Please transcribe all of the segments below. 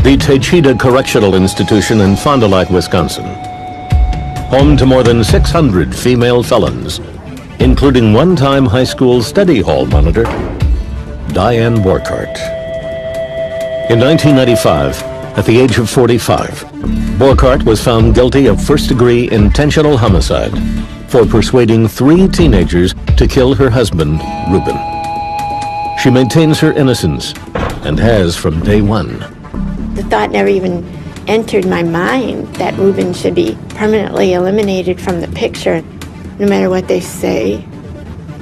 The Techida Correctional Institution in Fond du Lac, Wisconsin. Home to more than 600 female felons, including one-time high school study hall monitor, Diane Borchardt. In 1995, at the age of 45, Borchardt was found guilty of first-degree intentional homicide for persuading 3 teenagers to kill her husband, Reuben. She maintains her innocence and has from day one. The thought never even entered my mind that Reuben should be permanently eliminated from the picture, no matter what they say.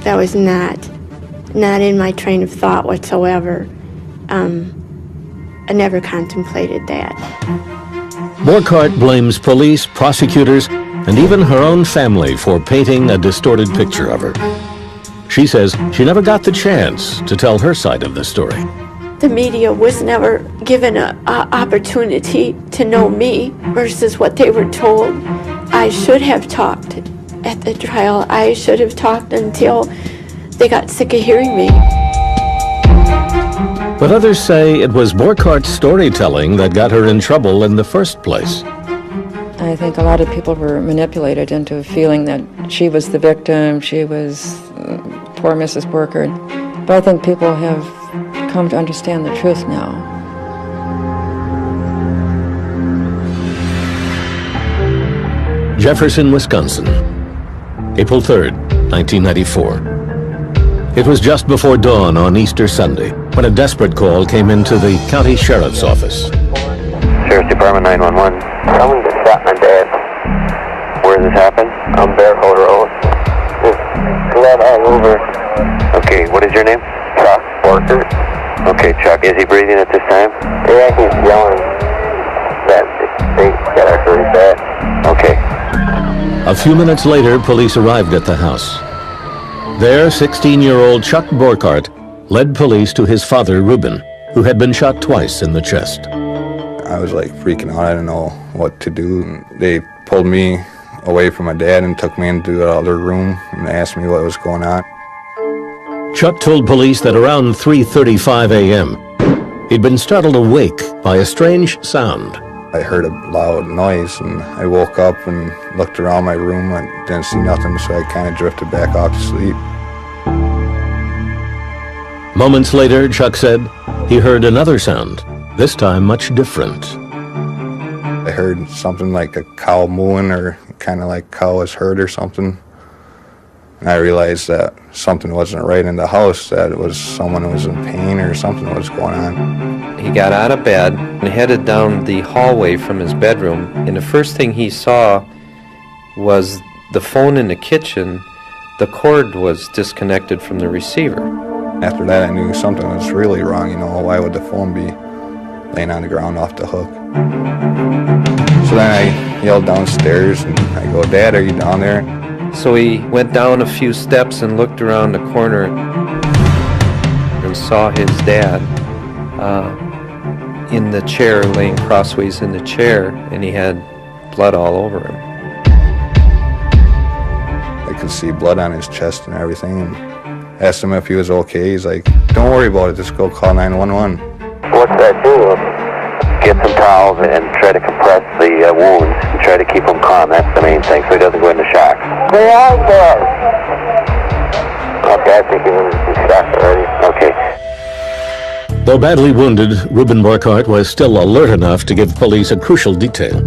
That was not in my train of thought whatsoever. I never contemplated that. Borchardt blames police, prosecutors, and even her own family for painting a distorted picture of her. She says she never got the chance to tell her side of the story. The media was never given an opportunity to know me versus what they were told. I should have talked at the trial. I should have talked until they got sick of hearing me. But others say it was Borchardt's storytelling that got her in trouble in the first place. I think a lot of people were manipulated into feeling that she was the victim, she was poor Mrs. Borchardt. But I think people have come to understand the truth now. Jefferson, Wisconsin, April 3rd, 1994. It was just before dawn on Easter Sunday when a desperate call came into the county sheriff's office. Sheriff's Department 911. Someone just shot my dad. Where did this happen? On Bearcoat Road. There's blood all over. Okay, what is your name? Chuck Borchardt. Okay, Chuck, is he breathing at this time? Yeah, he's yelling that they got us really bad. Okay. A few minutes later, police arrived at the house. There, 16-year-old Chuck Borchardt led police to his father, Reuben, who had been shot twice in the chest. I was like freaking out. I didn't know what to do. They pulled me away from my dad and took me into the other room and asked me what was going on. Chuck told police that around 3:35 a.m., he'd been startled awake by a strange sound. I heard a loud noise and I woke up and looked around my room. I didn't see nothing, so I kind of drifted back off to sleep. Moments later, Chuck said he heard another sound, this time much different. I heard something like a cow mooing, or kind of like cow was hurt or something. And I realized that something wasn't right in the house, that it was someone who was in pain or something was going on. He got out of bed and headed down the hallway from his bedroom, and the first thing he saw was the phone in the kitchen. The cord was disconnected from the receiver. After that, I knew something was really wrong. You know, why would the phone be laying on the ground off the hook? So then I yelled downstairs and I go, "Dad, are you down there?" So he went down a few steps and looked around the corner and saw his dad in the chair, laying crossways in the chair, and he had blood all over him. I could see blood on his chest and everything, and asked him if he was okay. He's like, "Don't worry about it, just go call 911. What's that do? Get some towels and try to compress the wounds and try to keep him calm. That's the main thing, so he doesn't go into shock. They are dead. Okay, I think he was in shock already. Okay. Though badly wounded, Reuben Borchardt was still alert enough to give police a crucial detail.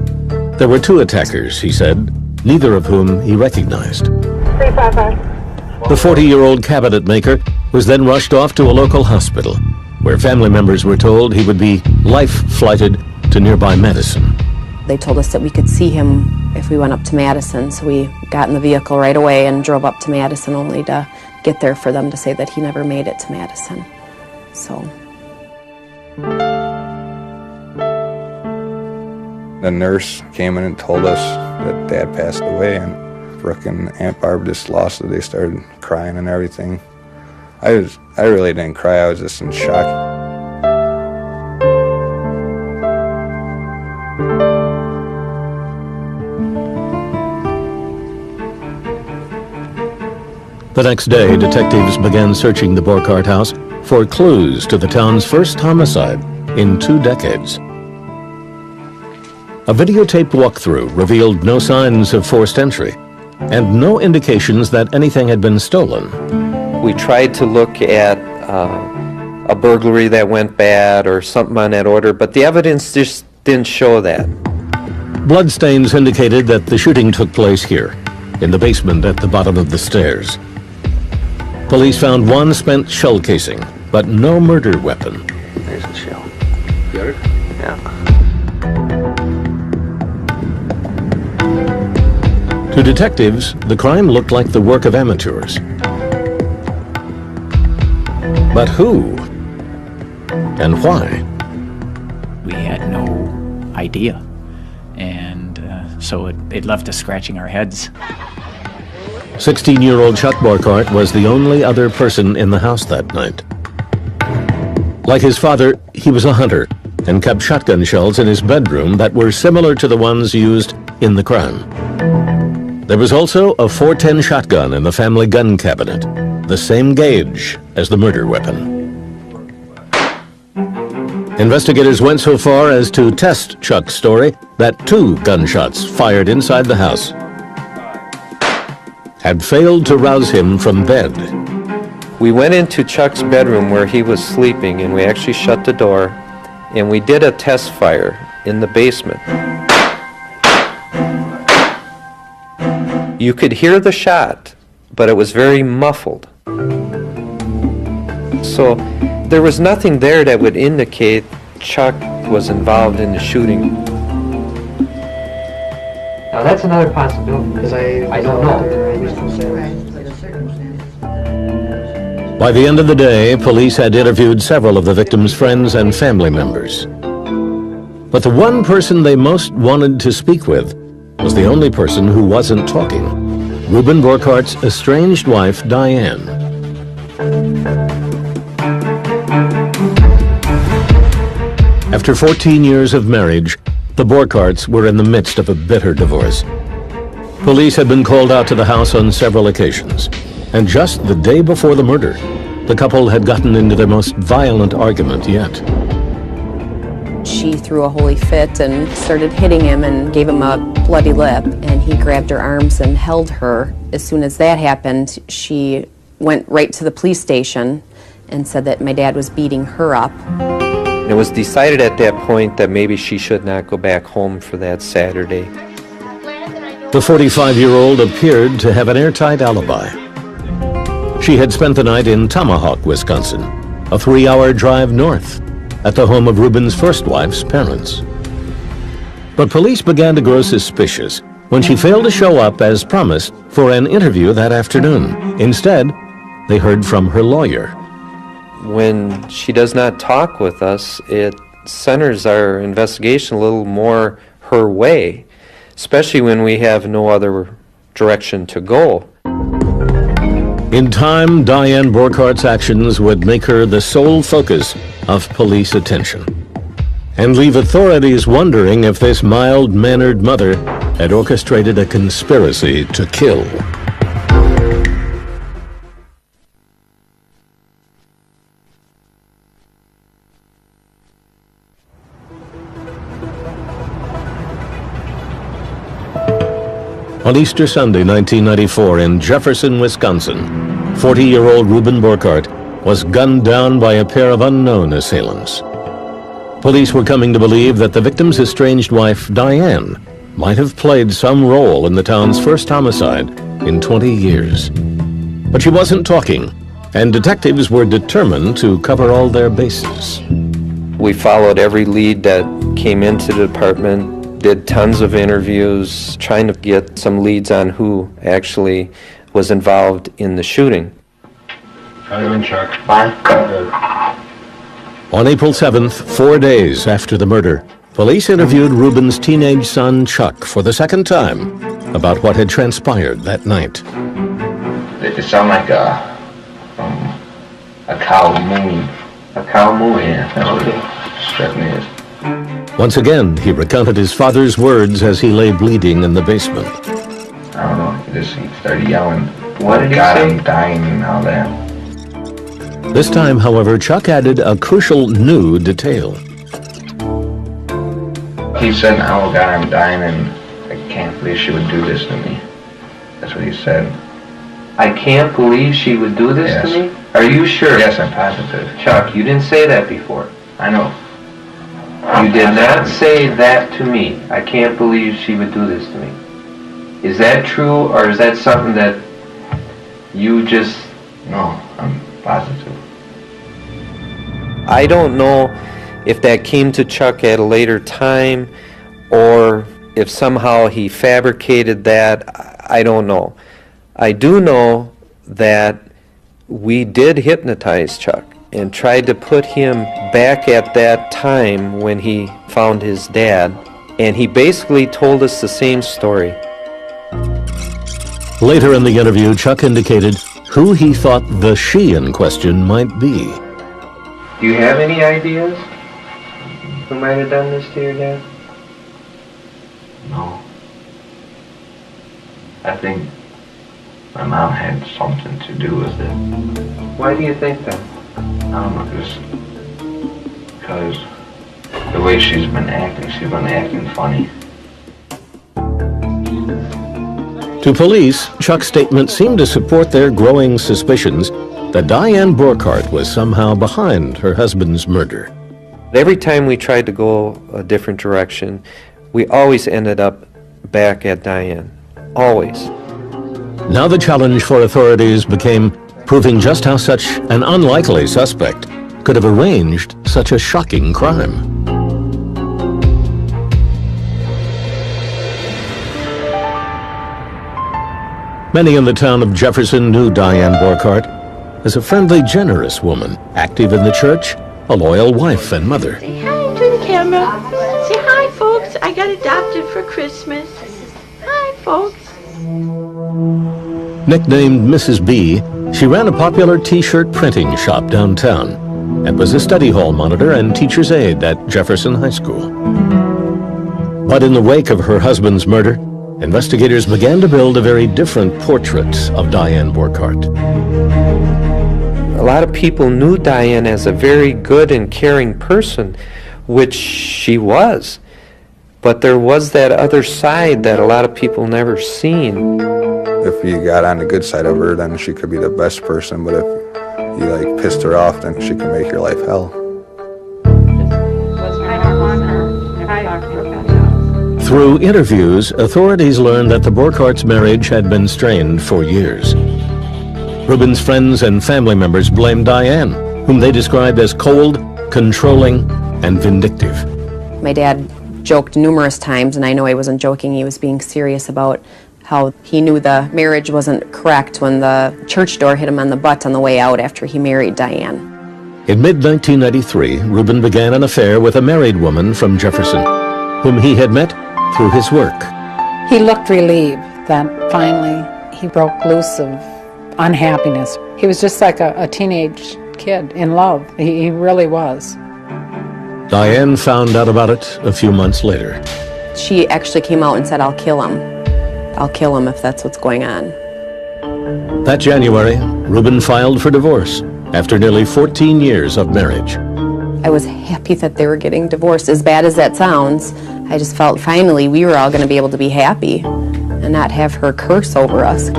There were 2 attackers, he said, neither of whom he recognized. 355. The 40-year-old cabinet maker was then rushed off to a local hospital, where family members were told he would be life-flighted to nearby Madison. They told us that we could see him if we went up to Madison, so we got in the vehicle right away and drove up to Madison, only to get there for them to say that he never made it to Madison. So. The nurse came in and told us that Dad passed away, and Brooke and Aunt Barb just lost it. They started crying and everything. I really didn't cry, I was just in shock. The next day, detectives began searching the Borchardt house for clues to the town's first homicide in 2 decades. A videotaped walkthrough revealed no signs of forced entry and no indications that anything had been stolen. We tried to look at a burglary that went bad or something on that order, but the evidence just didn't show that. Bloodstains indicated that the shooting took place here, in the basement at the bottom of the stairs. Police found one spent shell casing, but no murder weapon. There's the shell. Got it? Yeah. To detectives, the crime looked like the work of amateurs. But who? And why? We had no idea. And so it left us scratching our heads. 16-year-old Chuck Borkart was the only other person in the house that night. Like his father, he was a hunter and kept shotgun shells in his bedroom that were similar to the ones used in the crime. There was also a .410 shotgun in the family gun cabinet, the same gauge as the murder weapon. Investigators went so far as to test Chuck's story that 2 gunshots fired inside the house had failed to rouse him from bed. We went into Chuck's bedroom where he was sleeping, and we actually shut the door, and we did a test fire in the basement. You could hear the shot, but it was very muffled. So there was nothing there that would indicate Chuck was involved in the shooting. Now that's another possibility, because I don't know. By the end of the day, police had interviewed several of the victims' friends and family members. But the one person they most wanted to speak with was the only person who wasn't talking: Reuben Borkart's estranged wife, Diane. After 14 years of marriage, the Borkarts were in the midst of a bitter divorce. Police had been called out to the house on several occasions, and just the day before the murder, the couple had gotten into their most violent argument yet. She threw a holy fit and started hitting him and gave him a bloody lip, and he grabbed her arms and held her. As soon as that happened, she went right to the police station and said that my dad was beating her up. It was decided at that point that maybe she should not go back home for that Saturday. The 45-year-old appeared to have an airtight alibi. She had spent the night in Tomahawk, Wisconsin, a 3-hour drive north, at the home of Reuben's first wife's parents. But police began to grow suspicious when she failed to show up as promised for an interview that afternoon. Instead, they heard from her lawyer. When she does not talk with us, it centers our investigation a little more her way, especially when we have no other direction to go. In time, Diane Borkart's actions would make her the sole focus of police attention and leave authorities wondering if this mild-mannered mother had orchestrated a conspiracy to kill. On Easter Sunday, 1994, in Jefferson, Wisconsin, 40-year-old Reuben Borkart was gunned down by a pair of unknown assailants. Police were coming to believe that the victim's estranged wife, Diane, might have played some role in the town's first homicide in 20 years. But she wasn't talking, and detectives were determined to cover all their bases. We followed every lead that came into the department, did tons of interviews, trying to get some leads on who actually was involved in the shooting. How you doing, Chuck? Fine. On April 7th, 4 days after the murder, police interviewed Reuben's teenage son, Chuck, for the second time about what had transpired that night. It sounded like a cow mooing. A cow mooing, yeah. That's what it struck me as. Once again, he recounted his father's words as he lay bleeding in the basement. I don't know, he started yelling, What did he God, say? I'm dying and all that. This time, however, Chuck added a crucial new detail. He said, "Oh God, I'm dying and I can't believe she would do this to me." That's what he said. I can't believe she would do this Yes. to me? Are you sure? Yes, I'm positive. Chuck, you didn't say that before. I know. You did not say that to me. I can't believe she would do this to me. Is that true, or is that something that you just... No, I'm positive. I don't know if that came to Chuck at a later time, or if somehow he fabricated that. I don't know. I do know that we did hypnotize Chuck and tried to put him back at that time when he found his dad, and he basically told us the same story. Later in the interview, Chuck indicated who he thought the she in question might be. Do you have any ideas who might have done this to your dad? No. I think my mom had something to do with it. Why do you think that? I don't know, just because the way she's been acting funny. To police, Chuck's statement seemed to support their growing suspicions that Diane Burkhart was somehow behind her husband's murder. Every time we tried to go a different direction, we always ended up back at Diane. Always. Now the challenge for authorities became proving just how such an unlikely suspect could have arranged such a shocking crime. Many in the town of Jefferson knew Diane Burkhart as a friendly, generous woman, active in the church, a loyal wife and mother. Say hi to the camera. Say hi, folks. I got adopted for Christmas. Hi, folks. Nicknamed Mrs. B, she ran a popular T-shirt printing shop downtown and was a study hall monitor and teacher's aide at Jefferson High School. But in the wake of her husband's murder, investigators began to build a very different portrait of Diane Burkhart. A lot of people knew Diane as a very good and caring person, which she was. But there was that other side that a lot of people never seen. If you got on the good side of her, then she could be the best person, but if you pissed her off, then she can make your life hell. Through interviews, authorities learned that the Burkharts' marriage had been strained for years. Ruben's friends and family members blamed Diane, whom they described as cold, controlling, and vindictive. My dad joked numerous times, and I know he wasn't joking, he was being serious about how he knew the marriage wasn't correct when the church door hit him on the butt on the way out after he married Diane. In mid-1993, Ruben began an affair with a married woman from Jefferson, whom he had met through his work. He looked relieved that finally he broke loose of unhappiness. He was just like a teenage kid in love. He really was. Diane found out about it a few months later. She actually came out and said, "I'll kill him. I'll kill him if that's what's going on." That January, Ruben filed for divorce after nearly 14 years of marriage. I was happy that they were getting divorced. As bad as that sounds, I just felt finally we were all going to be able to be happy and not have her curse over us.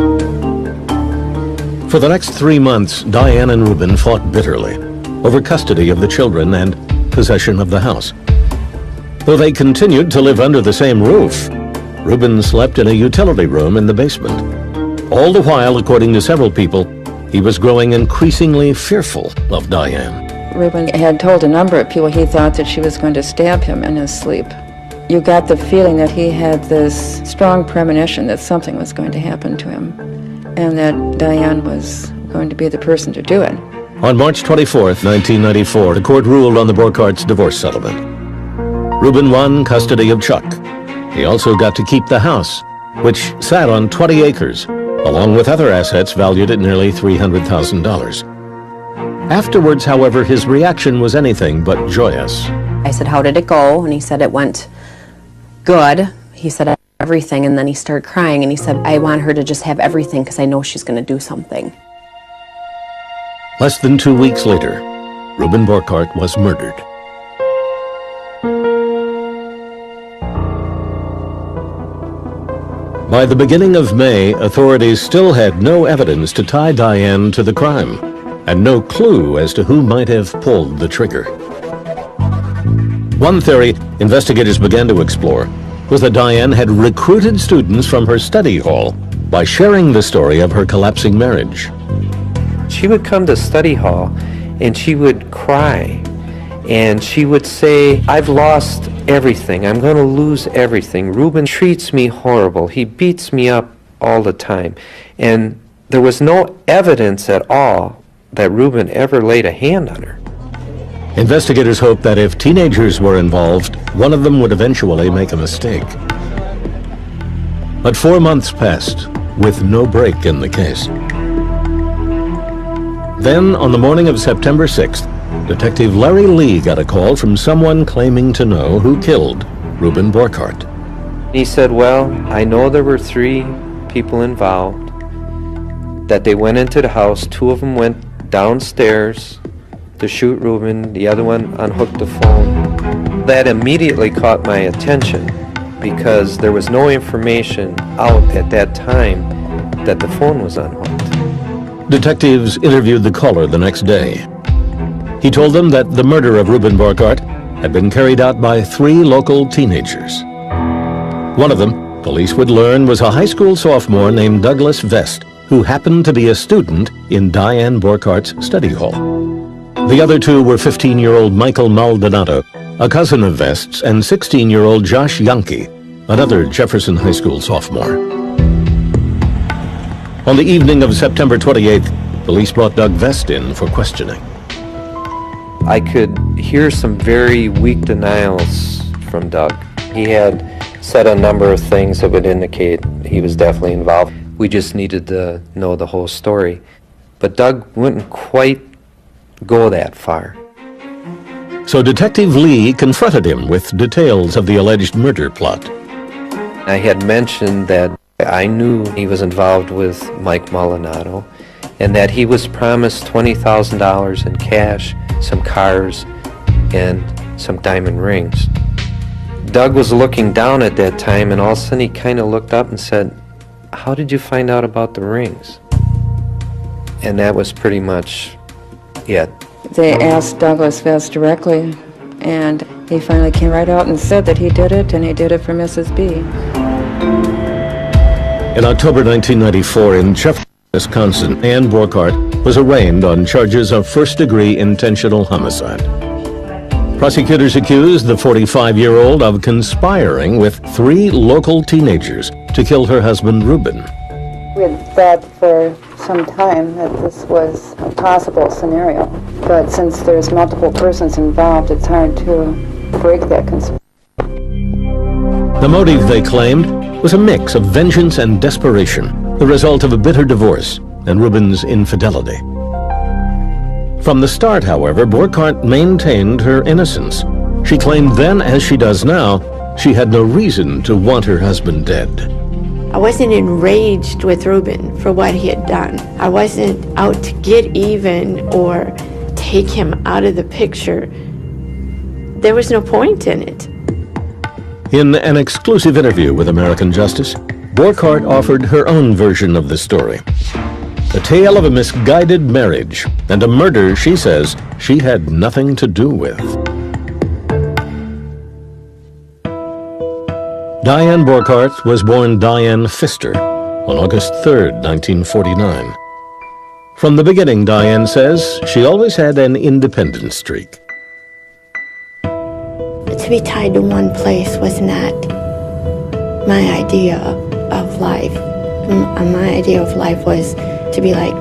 For the next 3 months, Diane and Ruben fought bitterly over custody of the children and possession of the house. Though they continued to live under the same roof, Ruben slept in a utility room in the basement. All the while, according to several people, he was growing increasingly fearful of Diane. Ruben had told a number of people he thought that she was going to stab him in his sleep. You got the feeling that he had this strong premonition that something was going to happen to him, and that Diane was going to be the person to do it. On March 24th, 1994, the court ruled on the Burkharts' divorce settlement. Ruben won custody of Chuck. He also got to keep the house, which sat on 20 acres, along with other assets valued at nearly $300,000. Afterwards, however, his reaction was anything but joyous. I said, "How did it go?" And he said, "It went good." He said everything, and then he started crying, and he said, "I want her to just have everything because I know she's going to do something." Less than 2 weeks later, Reuben Borchardt was murdered. By the beginning of May, authorities still had no evidence to tie Diane to the crime, and no clue as to who might have pulled the trigger. One theory investigators began to explore was that Diane had recruited students from her study hall by sharing the story of her collapsing marriage. She would come to study hall and she would cry and she would say, "I've lost everything. I'm going to lose everything. Reuben treats me horrible. He beats me up all the time." And there was no evidence at all that Reuben ever laid a hand on her. Investigators hoped that if teenagers were involved, one of them would eventually make a mistake. But 4 months passed with no break in the case. Then, on the morning of September 6th, Detective Larry Lee got a call from someone claiming to know who killed Reuben Borchardt. He said, "Well, I know there were 3 people involved, that they went into the house. 2 of them went downstairs to shoot Reuben, the other one unhooked the phone." That immediately caught my attention because there was no information out at that time that the phone was unhooked. Detectives interviewed the caller the next day. He told them that the murder of Reuben Borchardt had been carried out by 3 local teenagers. One of them, police would learn, was a high school sophomore named Douglas Vest, who happened to be a student in Diane Borchardt's study hall. The other 2 were 15-year-old Michael Maldonado, a cousin of Vest's, and 16-year-old Josh Yankee, another Jefferson High School sophomore. On the evening of September 28th, police brought Doug Vest in for questioning. I could hear some very weak denials from Doug. He had said a number of things that would indicate he was definitely involved. We just needed to know the whole story. But Doug wouldn't quite go that far. So Detective Lee confronted him with details of the alleged murder plot. I had mentioned that I knew he was involved with Mike Maldonado and that he was promised $20,000 in cash, some cars, and some diamond rings. Doug was looking down at that time, and all of a sudden he kind of looked up and said, "How did you find out about the rings?" And that was pretty much it. They asked Douglas Vest directly, and he finally came right out and said that he did it, and he did it for Mrs. B. In October 1994, in Jefferson, Wisconsin, Ann Borchardt was arraigned on charges of first-degree intentional homicide. Prosecutors accused the 45-year-old of conspiring with 3 local teenagers to kill her husband, Reuben. We had thought for some time that this was a possible scenario, but since there's multiple persons involved, it's hard to break that conspiracy. The motive, they claimed, was a mix of vengeance and desperation, the result of a bitter divorce and Reuben's infidelity. From the start, however, Borchardt maintained her innocence. She claimed then, as she does now, she had no reason to want her husband dead. I wasn't enraged with Reuben for what he had done. I wasn't out to get even or take him out of the picture. There was no point in it. In an exclusive interview with American Justice, Borchardt offered her own version of the story. A tale of a misguided marriage and a murder she says she had nothing to do with. Diane Borchardt was born Diane Pfister on August 3rd, 1949. From the beginning, Diane says, she always had an independent streak. To be tied to one place was not my idea of life. My idea of life was to be like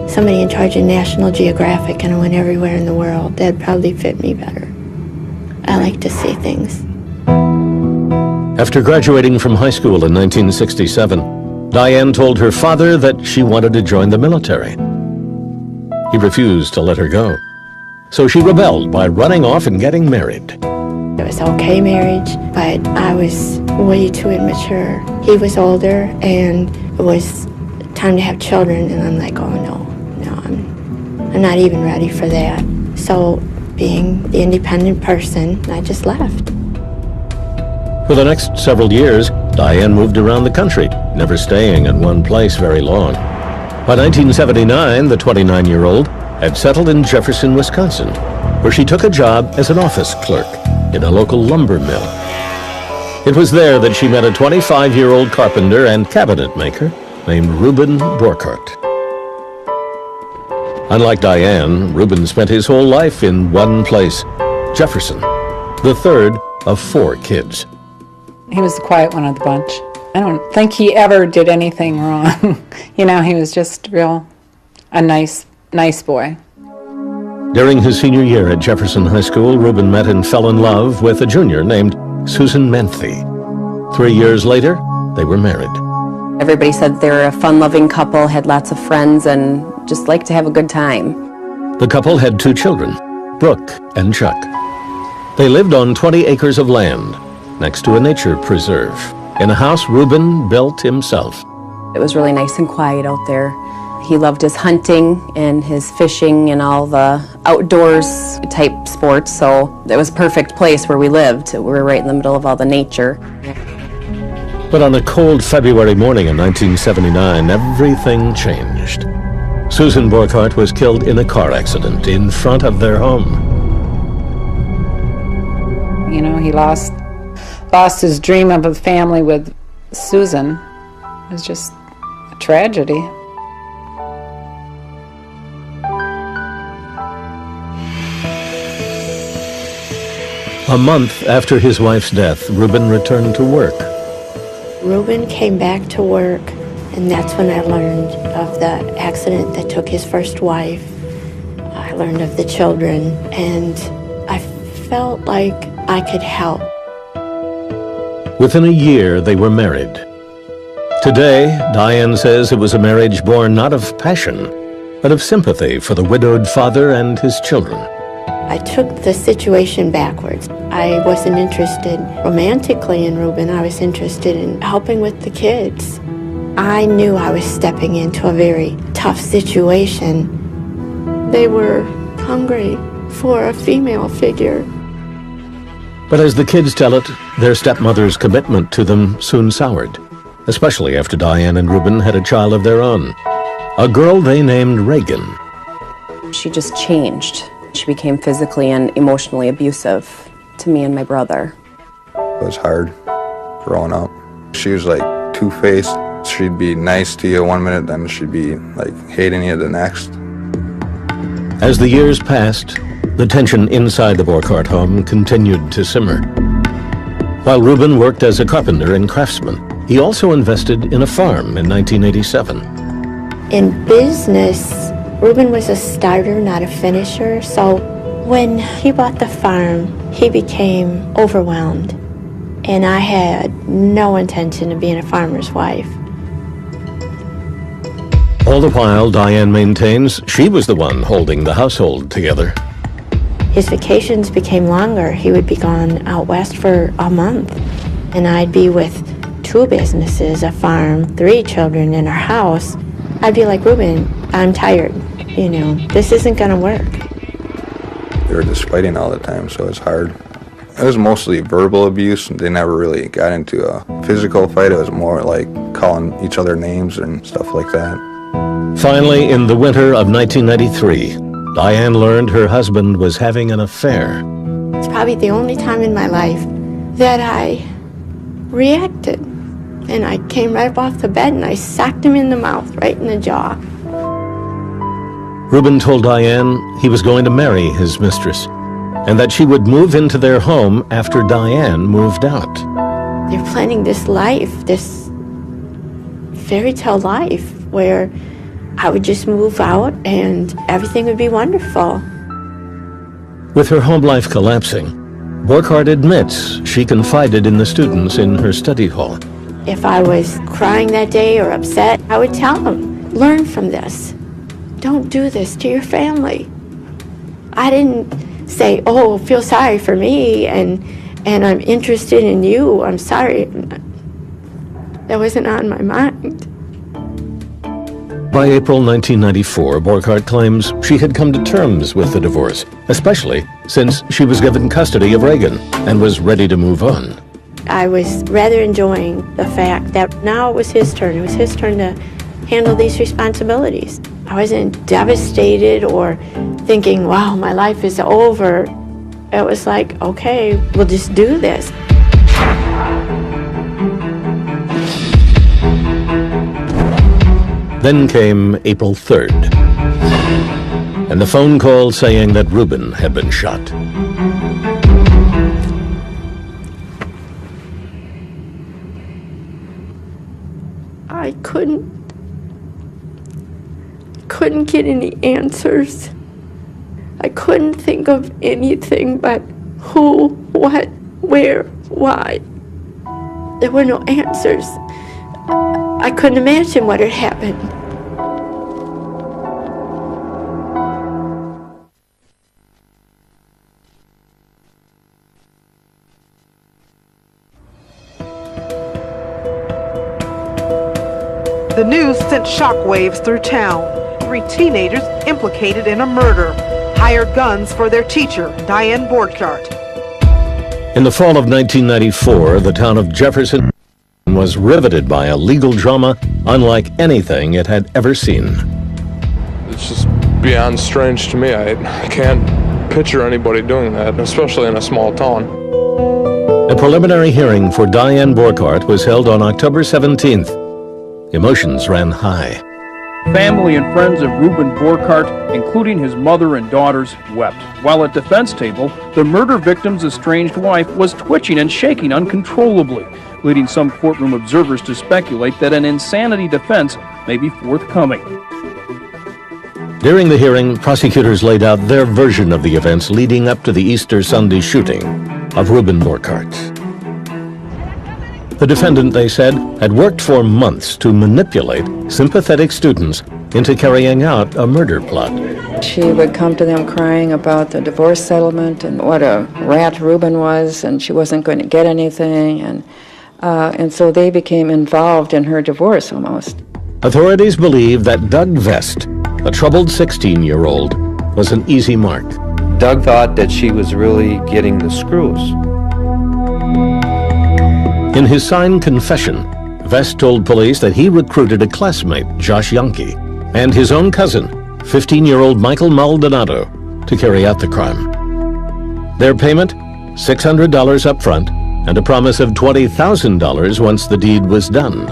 somebody in charge of National Geographic, and I went everywhere in the world. That'd probably fit me better. I like to see things. After graduating from high school in 1967, Diane told her father that she wanted to join the military. He refused to let her go, so she rebelled by running off and getting married. It was okay marriage, but I was way too immature. He was older, and it was time to have children, and I'm like, oh no, I'm not even ready for that. So, being the independent person, I just left. For the next several years, Diane moved around the country, never staying in one place very long. By 1979, the 29-year-old had settled in Jefferson, Wisconsin, where she took a job as an office clerk in a local lumber mill. It was there that she met a 25-year-old carpenter and cabinet maker named Reuben Borchardt. Unlike Diane, Reuben spent his whole life in one place, Jefferson, the third of 4 kids. He was the quiet one of the bunch. I don't think he ever did anything wrong. You know, he was just a nice boy. During his senior year at Jefferson High School, Reuben met and fell in love with a junior named Susan Menthe. 3 years later, they were married. Everybody said they were a fun-loving couple, had lots of friends, and just liked to have a good time. The couple had 2 children, Brooke and Chuck. They lived on 20 acres of land next to a nature preserve in a house Reuben built himself. It was really nice and quiet out there. He loved his hunting and his fishing and all the outdoors type sports, so it was a perfect place where we lived. We were right in the middle of all the nature. But on a cold February morning in 1979, everything changed. Susan Borchardt was killed in a car accident in front of their home. You know, he lost his dream of a family with Susan. It was just a tragedy. A month after his wife's death, Reuben returned to work. Reuben came back to work, and that's when I learned of the accident that took his first wife. I learned of the children, and I felt like I could help. Within a year, they were married. Today, Diane says it was a marriage born not of passion, but of sympathy for the widowed father and his children. I took the situation backwards. I wasn't interested romantically in Reuben. I was interested in helping with the kids. I knew I was stepping into a very tough situation. They were hungry for a female figure. But as the kids tell it, their stepmother's commitment to them soon soured, especially after Diane and Reuben had a child of their own, a girl they named Reagan. She just changed. She became physically and emotionally abusive to me and my brother. It was hard growing up. She was like two-faced. She'd be nice to you one minute, then she'd be like hating you the next. As the years passed, the tension inside the Borchardt home continued to simmer. While Reuben worked as a carpenter and craftsman, he also invested in a farm in 1987. In business, Reuben was a starter, not a finisher, so when he bought the farm, he became overwhelmed, and I had no intention of being a farmer's wife. All the while, Diane maintains she was the one holding the household together. His vacations became longer. He would be gone out west for a month, and I'd be with 2 businesses, a farm, 3 children, and our house. I'd be like, Reuben, I'm tired. You know, this isn't gonna work. They were just fighting all the time, so it's hard. It was mostly verbal abuse. They never really got into a physical fight. It was more like calling each other names and stuff like that. Finally, in the winter of 1993, Diane learned her husband was having an affair. It's probably the only time in my life that I reacted. And I came right up off the bed and I socked him in the mouth, right in the jaw. Reuben told Diane he was going to marry his mistress and that she would move into their home after Diane moved out. They're planning this life, this fairy tale life where I would just move out and everything would be wonderful. With her home life collapsing, Borchardt admits she confided in the students in her study hall. If I was crying that day or upset, I would tell them, learn from this. Don't do this to your family. I didn't say, oh, feel sorry for me and I'm interested in you. I'm sorry. That wasn't on my mind. By April 1994, Borchardt claims she had come to terms with the divorce, especially since she was given custody of Reagan and was ready to move on. I was rather enjoying the fact that now it was his turn. It was his turn to handle these responsibilities. I wasn't devastated or thinking, wow, my life is over. It was like, okay, we'll just do this. Then came April 3rd, and the phone call saying that Reuben had been shot. I couldn't get any answers. I couldn't think of anything but who, what, where, why. There were no answers. I couldn't imagine what had happened. The news sent shockwaves through town. 3 teenagers implicated in a murder hired guns for their teacher, Diane Borchardt. In the fall of 1994, the town of Jefferson was riveted by a legal drama unlike anything it had ever seen. It's just beyond strange to me. I can't picture anybody doing that, especially in a small town. A preliminary hearing for Diane Borchardt was held on October 17th. Emotions ran high. Family and friends of Reuben Borchardt, including his mother and daughters, wept. While at defense table, the murder victim's estranged wife was twitching and shaking uncontrollably, leading some courtroom observers to speculate that an insanity defense may be forthcoming. During the hearing, prosecutors laid out their version of the events leading up to the Easter Sunday shooting of Reuben Borchardt. The defendant, they said, had worked for months to manipulate sympathetic students into carrying out a murder plot. She would come to them crying about the divorce settlement and what a rat Reuben was, and she wasn't going to get anything, and so they became involved in her divorce almost. Authorities believe that Doug Vest, a troubled 16-year-old, was an easy mark. Doug thought that she was really getting the screws. In his signed confession, Vest told police that he recruited a classmate, Josh Yankee, and his own cousin, 15-year-old Michael Maldonado, to carry out the crime. Their payment, $600 up front, and a promise of $20,000 once the deed was done.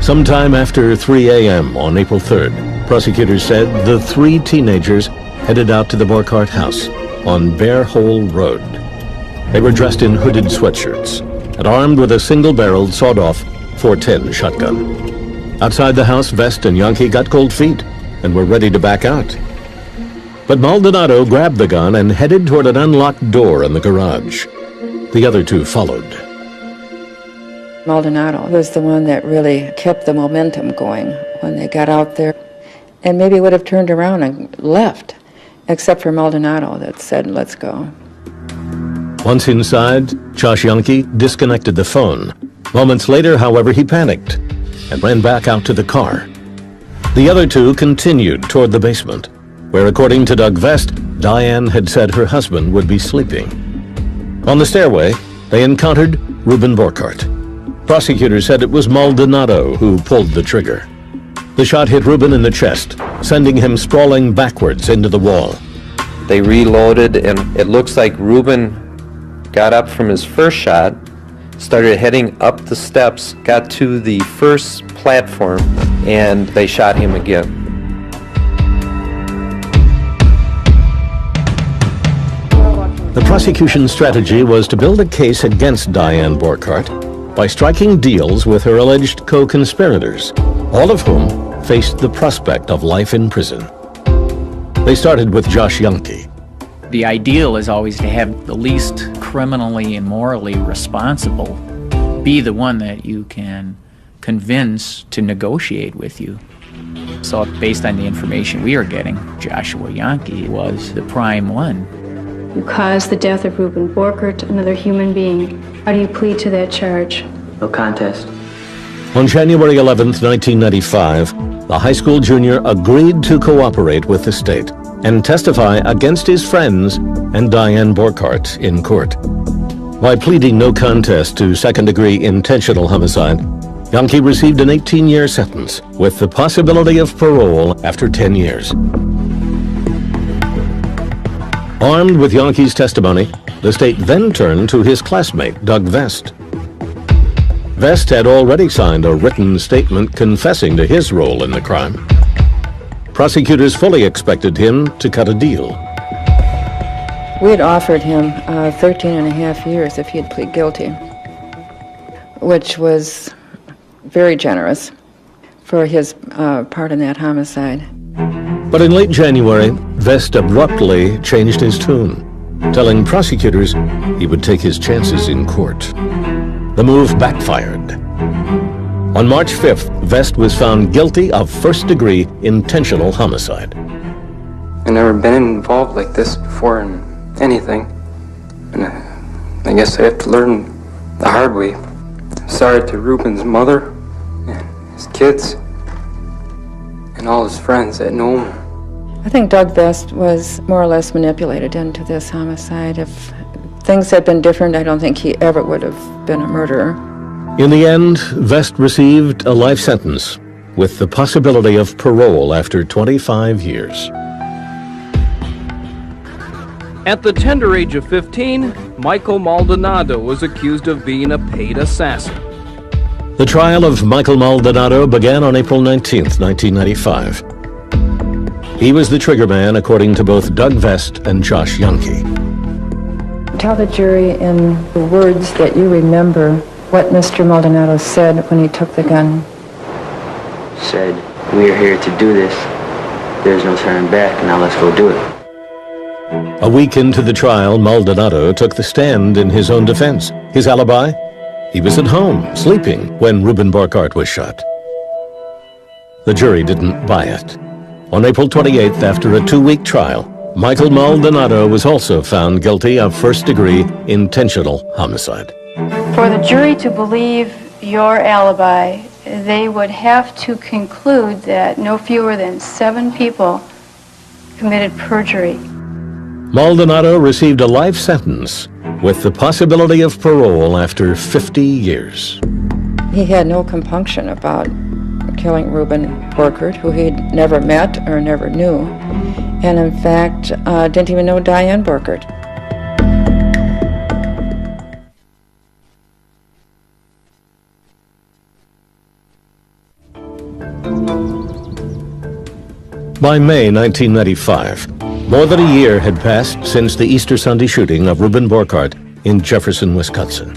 Sometime after 3 a.m. on April 3rd, prosecutors said the 3 teenagers headed out to the Borchardt house on Bear Hole Road. They were dressed in hooded sweatshirts and armed with a single-barreled sawed-off .410 shotgun. Outside the house, Vest and Yankee got cold feet and were ready to back out. But Maldonado grabbed the gun and headed toward an unlocked door in the garage. The other 2 followed. Maldonado was the one that really kept the momentum going when they got out there, and maybe would have turned around and left, except for Maldonado that said, let's go. Once inside, Josh Yankee disconnected the phone. Moments later, however, he panicked and ran back out to the car. The other 2 continued toward the basement, where, according to Doug Vest, Diane had said her husband would be sleeping. On the stairway, they encountered Reuben Borchardt. Prosecutors said it was Maldonado who pulled the trigger. The shot hit Reuben in the chest, sending him sprawling backwards into the wall. They reloaded, and it looks like Reuben got up from his first shot, started heading up the steps, got to the first platform, and they shot him again. The prosecution's strategy was to build a case against Diane Borchardt by striking deals with her alleged co-conspirators, all of whom faced the prospect of life in prison. They started with Josh Yankee. The ideal is always to have the least criminally and morally responsible be the one that you can convince to negotiate with you. So based on the information we were getting, Joshua Yankee was the prime one. You caused the death of Reuben Borchardt, another human being. How do you plead to that charge? No contest. On January 11th, 1995, the high school junior agreed to cooperate with the state and testify against his friends and Diane Burkhart in court. By pleading no contest to second-degree intentional homicide, Янки received an 18-year sentence with the possibility of parole after 10 years. Armed with Янki's testimony, the state then turned to his classmate, Doug Vest. Vest had already signed a written statement confessing to his role in the crime. Prosecutors fully expected him to cut a deal. We had offered him 13 and a half years if he'd plead guilty, which was very generous for his part in that homicide. But in late January, Vest abruptly changed his tune, telling prosecutors he would take his chances in court. The move backfired. On March 5th, Vest was found guilty of first-degree intentional homicide. I've never been involved like this before in anything, and I guess I have to learn the hard way. I'm sorry to Ruben's mother, and his kids, and all his friends that know him. I think Doug Vest was more or less manipulated into this homicide. If things had been different, I don't think he ever would have been a murderer. In the end, Vest received a life sentence with the possibility of parole after 25 years. At the tender age of 15, Michael Maldonado was accused of being a paid assassin. The trial of Michael Maldonado began on April 19th, 1995. He was the triggerman, according to both Doug Vest and Josh Янки. Tell the jury in the words that you remember what Mr. Maldonado said when he took the gun. Said, "We are here to do this. There's no turning back. Now let's go do it." A week into the trial, Maldonado took the stand in his own defense. His alibi? He was at home, sleeping, when Ruben Burkhart was shot. The jury didn't buy it. On April 28th, after a 2-week trial, Michael Maldonado was also found guilty of first-degree intentional homicide. For the jury to believe your alibi, they would have to conclude that no fewer than 7 people committed perjury. Maldonado received a life sentence with the possibility of parole after 50 years. He had no compunction about killing Ruben Burkhart, who he'd never met or never knew, and in fact didn't even know Diane Burkhart. By May 1995, more than a year had passed since the Easter Sunday shooting of Ruben Burkhart in Jefferson, Wisconsin.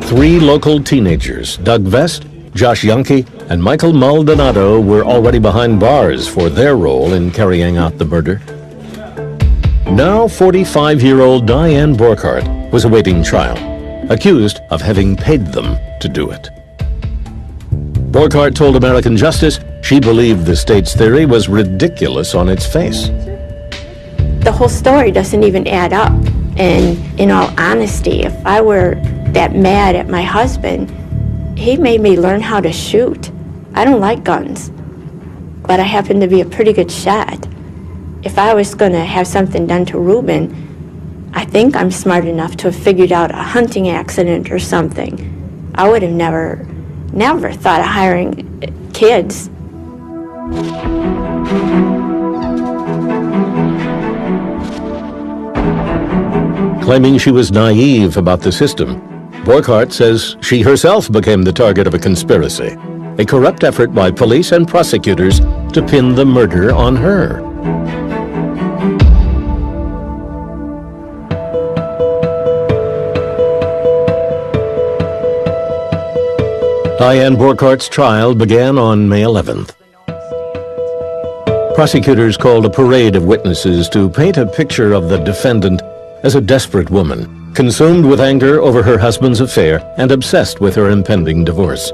3 local teenagers, Doug Vest, Josh Янки, and Michael Maldonado, were already behind bars for their role in carrying out the murder. Now 45-year-old Diane Burkhart was awaiting trial, accused of having paid them to do it. Burkhart told American Justice she believed the state's theory was ridiculous on its face. The whole story doesn't even add up. And in all honesty, if I were that mad at my husband, he made me learn how to shoot. I don't like guns, but I happen to be a pretty good shot. If I was going to have something done to Ruben, I think I'm smart enough to have figured out a hunting accident or something. I would have never thought of hiring kids. Claiming she was naive about the system, Burkhart says she herself became the target of a conspiracy, a corrupt effort by police and prosecutors to pin the murder on her. Diane Burkhart's trial began on May 11th. Prosecutors called a parade of witnesses to paint a picture of the defendant as a desperate woman, consumed with anger over her husband's affair and obsessed with her impending divorce.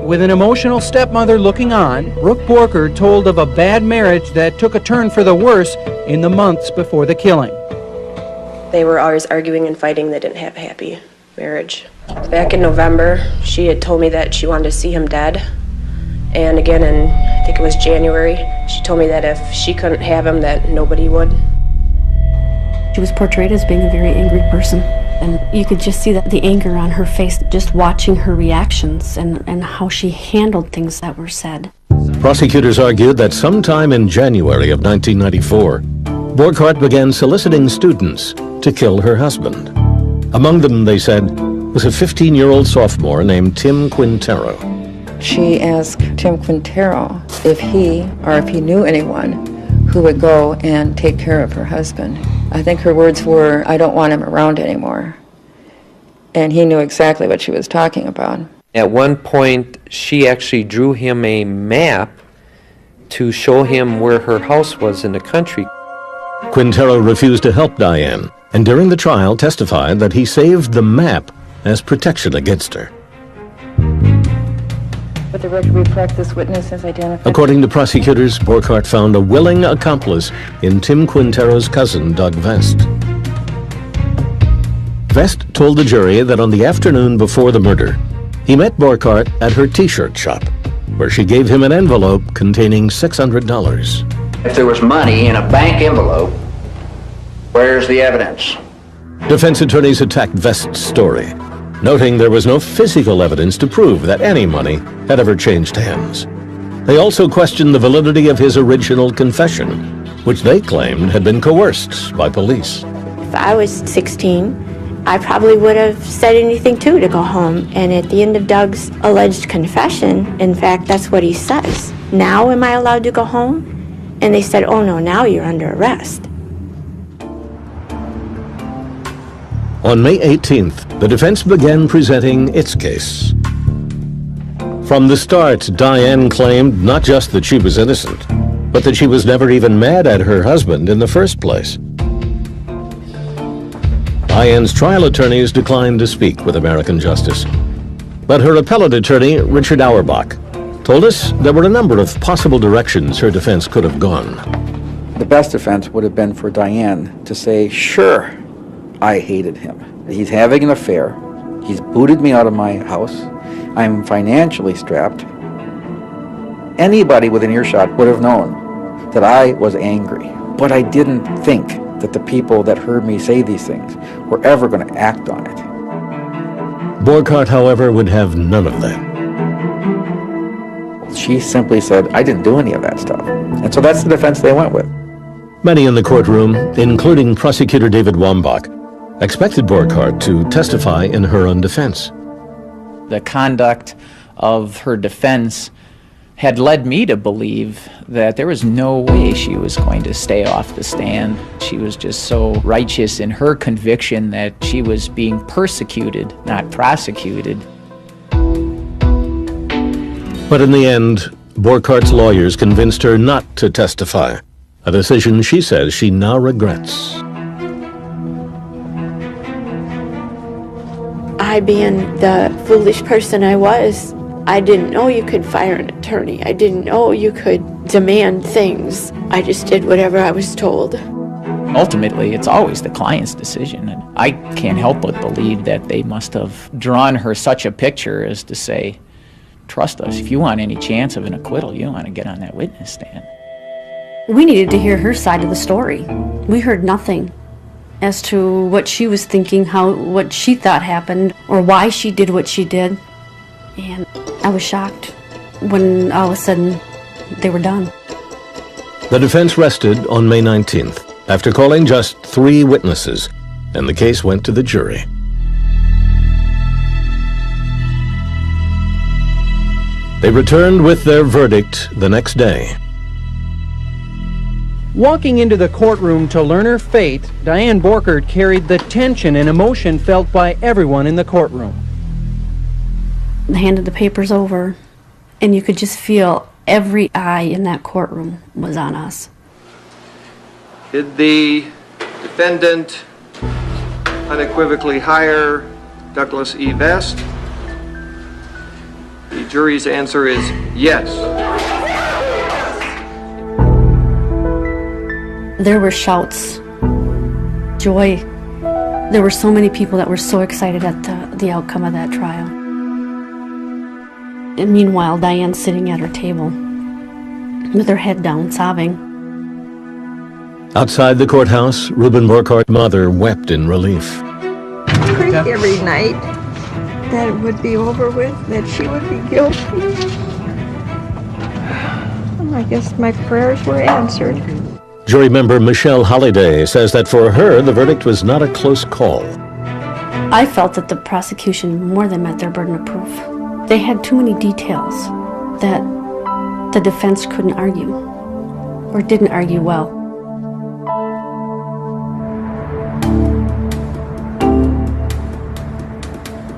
With an emotional stepmother looking on, Brooke Burkhart told of a bad marriage that took a turn for the worse in the months before the killing. They were always arguing and fighting. They didn't have a happy marriage. Back in November, she had told me that she wanted to see him dead. And again in, I think it was January, she told me that if she couldn't have him, that nobody would. She was portrayed as being a very angry person. And you could just see the anger on her face, just watching her reactions and how she handled things that were said. Prosecutors argued that sometime in January of 1994, Borchardt began soliciting students to kill her husband. Among them, they said, was a 15-year-old sophomore named Tim Quintero. She asked Tim Quintero if he knew anyone who would go and take care of her husband. I think her words were, "I don't want him around anymore." And he knew exactly what she was talking about. At one point, she actually drew him a map to show him where her house was in the country. Quintero refused to help Diane, and during the trial testified that he saved the map as protection against her. But the record reflects this witness as identified. According to prosecutors, Borchardt found a willing accomplice in Tim Quintero's cousin, Doug Vest. Vest told the jury that on the afternoon before the murder, he met Borchardt at her t-shirt shop, where she gave him an envelope containing $600. If there was money in a bank envelope, where's the evidence? Defense attorneys attacked Vest's story, noting there was no physical evidence to prove that any money had ever changed hands. They also questioned the validity of his original confession, which they claimed had been coerced by police. If I was 16, I probably would have said anything too to go home. And at the end of Doug's alleged confession, in fact, that's what he says. Now am I allowed to go home? And they said, oh no, now you're under arrest. On May 18th, the defense began presenting its case. From the start, Diane claimed not just that she was innocent, but that she was never even mad at her husband in the first place. Diane's trial attorneys declined to speak with American Justice, but her appellate attorney, Richard Auerbach, told us there were a number of possible directions her defense could have gone. The best defense would have been for Diane to say, sure, I hated him. He's having an affair. He's booted me out of my house. I'm financially strapped. Anybody within earshot would have known that I was angry. But I didn't think that the people that heard me say these things were ever going to act on it. Borchardt, however, would have none of that. She simply said, I didn't do any of that stuff. And so that's the defense they went with. Many in the courtroom, including prosecutor David Wambach, expected Borchardt to testify in her own defense. The conduct of her defense had led me to believe that there was no way she was going to stay off the stand. She was just so righteous in her conviction that she was being persecuted, not prosecuted. But in the end, Borchardt's lawyers convinced her not to testify, a decision she says she now regrets. I, being the foolish person I was, I didn't know you could fire an attorney. I didn't know you could demand things. I just did whatever I was told. Ultimately, it's always the client's decision, and I can't help but believe that they must have drawn her such a picture as to say, trust us, if you want any chance of an acquittal, you don't want to get on that witness stand. We needed to hear her side of the story. We heard nothing as to what she was thinking, what she thought happened, or why she did what she did. And I was shocked when all of a sudden they were done. The defense rested on May 19th after calling just 3 witnesses, and the case went to the jury. They returned with their verdict the next day. Walking into the courtroom to learn her fate, Diane Borchardt carried the tension and emotion felt by everyone in the courtroom. They handed the papers over, and you could just feel every eye in that courtroom was on us. Did the defendant unequivocally hire Douglas E. Vest? The jury's answer is yes. There were shouts, joy, There were so many people that were so excited at the outcome of that trial. And meanwhile, Diane's sitting at her table with her head down, sobbing. Outside the courthouse, Reuben Borkart's mother wept in relief. I prayed every night that it would be over with, that she would be guilty. I guess my prayers were answered. Jury member Michelle Holliday says that for her, the verdict was not a close call. I felt that the prosecution more than met their burden of proof. They had too many details that the defense couldn't argue, or didn't argue well.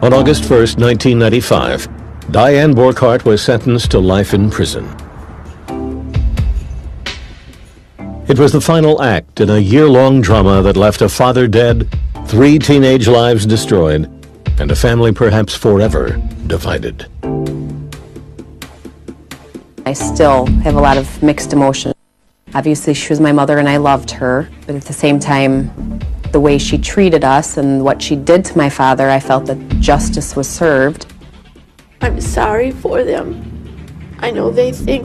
On August 1st, 1995, Diane Borkart was sentenced to life in prison. It was the final act in a year-long drama that left a father dead, 3 teenage lives destroyed, and a family perhaps forever divided. I still have a lot of mixed emotions. Obviously, she was my mother and I loved her, but at the same time, the way she treated us and what she did to my father, I felt that justice was served. I'm sorry for them. I know they think